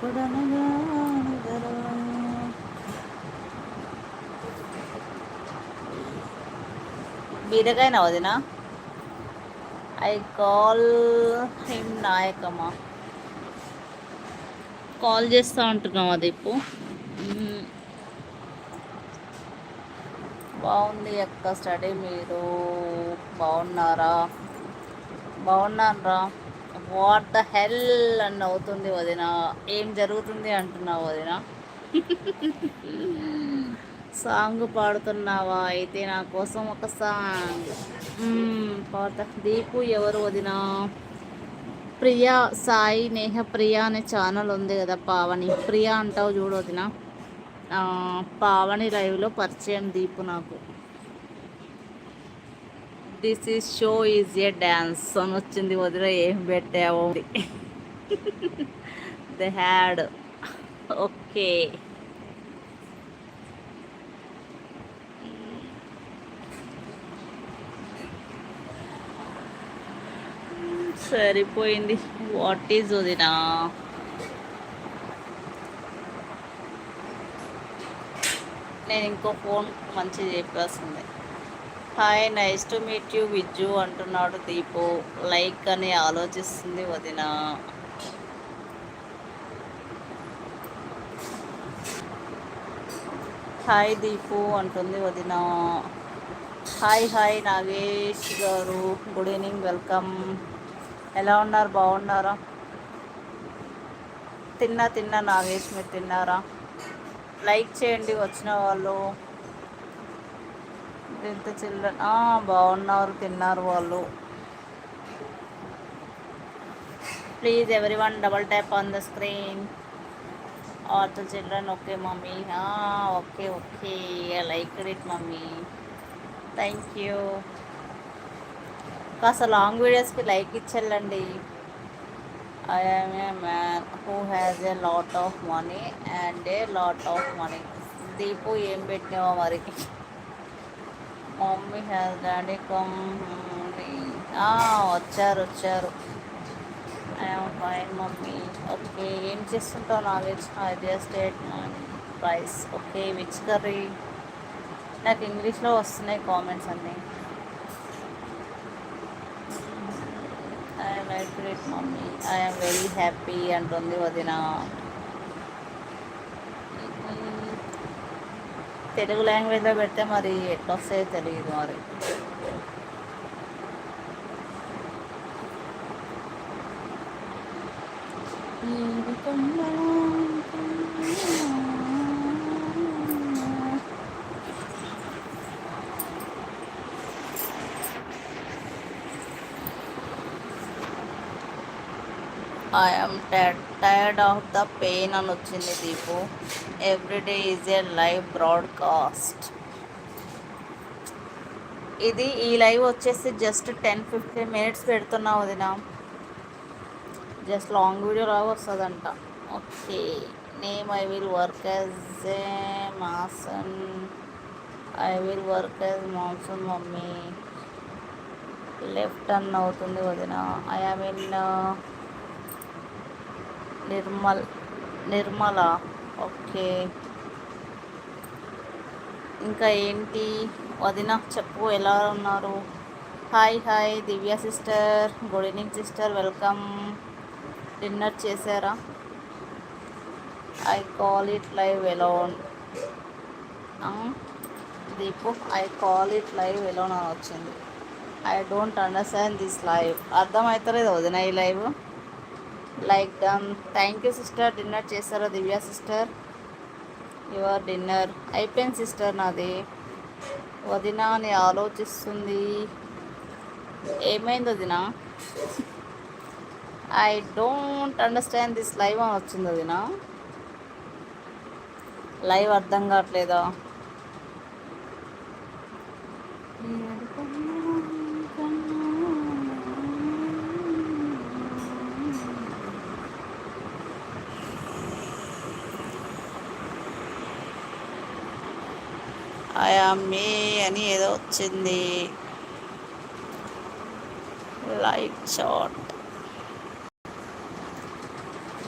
ఎప్పుడనగా బీరకాయ వదిన. I call him నాయకమ్మా. కాల్ చేస్తా అంటున్నావా దీపు? బాగుంది అక్క స్టడీ. మీరు బాగున్నారా? బాగున్నాను రా. వాట్ ద హెల్ అని అవుతుంది వదిన. ఏం జరుగుతుంది అంటున్నావు వదిన? సాంగ్ పాడుతున్నావా? అయితే నా కోసం ఒక సాంగ్ పాడతా. దీపు ఎవరు వదిన? ప్రియా సాయి నేహ ప్రియా అనే ఛానల్ ఉంది కదా, పావని ప్రియా అంటావు చూడు వదిన. పావని లైవ్లో పరిచయం దీపు నాకు. This is show is a dance అని వచ్చింది వదిన. ఏం పెట్టావు? They had. ఓకే, సరిపోయింది. వాట్ ఈజ్ వదినా? నేను ఇంకో ఫోన్ మంచిగా చెప్పాల్సిందే. Hi, nice to meet you Vijju అంటున్నాడు దీపు. లైక్ అని ఆలోచిస్తుంది వదిన. హాయ్ దీపు అంటుంది వదిన. హాయ్ హాయ్ నాగేష్ గారు, గుడ్ ఈవినింగ్, వెల్కమ్. ఎలా ఉన్నారు? బాగున్నారా? తిన్నా నాగేష్, మీరు తిన్నారా? లైక్ చేయండి వచ్చిన వాళ్ళు. ఎంత చిల్డ్రన్ బాగున్నారు, తిన్నారు వాళ్ళు. Please every one double tap on the screen. All the children. Okay mommy. Okay okay, I like it mommy. Thank you. కాస్త లాంగ్ వీడియోస్కి లైక్ ఇచ్చేళ్ళండి. I am a man who has a lot of money and a lot of money. Deepu ఏం పెట్టినావో మరి. Mommy has daddy come. వచ్చారు. I'm fine mommy. Okay, ఏం చేస్తుంటావు knowledge? I just ate rice. Okay, which curry? నాకు ఇంగ్లీష్లో వస్తున్నాయి comments అన్నీ. I like it mummy. I'm very happy అంటుంది వదిన. తెలుగు లాంగ్వేజ్లో పెడితే మరి ఎట్లా వస్తాయో తెలియదు మరి. I'm tired of the pain అని వచ్చింది Deepu. Everyday is a live broadcast. ఈ లైవ్ వచ్చేసి జస్ట్ 10-15 మినిట్స్ పెడుతున్నా వదిన. జస్ట్ లాంగ్ వీడియో లాగా వస్తుందంట. Okay, name I will work as a mason. I will work as monsoon mommy. Left turn అవుతుంది వదిన. I am in Nirmala. Okay, ఇంకా ఏంటి వదిన చెప్పు, ఎలా ఉన్నారు? Hi Divya sister, good evening sister, welcome. Dinner చేశారా? I call it live alone. Deepu I call it live alone అని వచ్చింది. I don't understand this live. అర్థమవుతలేదు వదిన ఈ live. Like done. Thank you sister. Dinner చేశారా దివ్య సిస్టర్? యువర్ డిన్నర్ అయిపోయింది sister నాది. వదిన అని ఆలోచిస్తుంది. ఏమైంది వదిన? I don't understand this live అని వచ్చింది వదిన. లైవ్ అర్థం కావట్లేదా? మే అని ఏదో వచ్చింది. Light shot.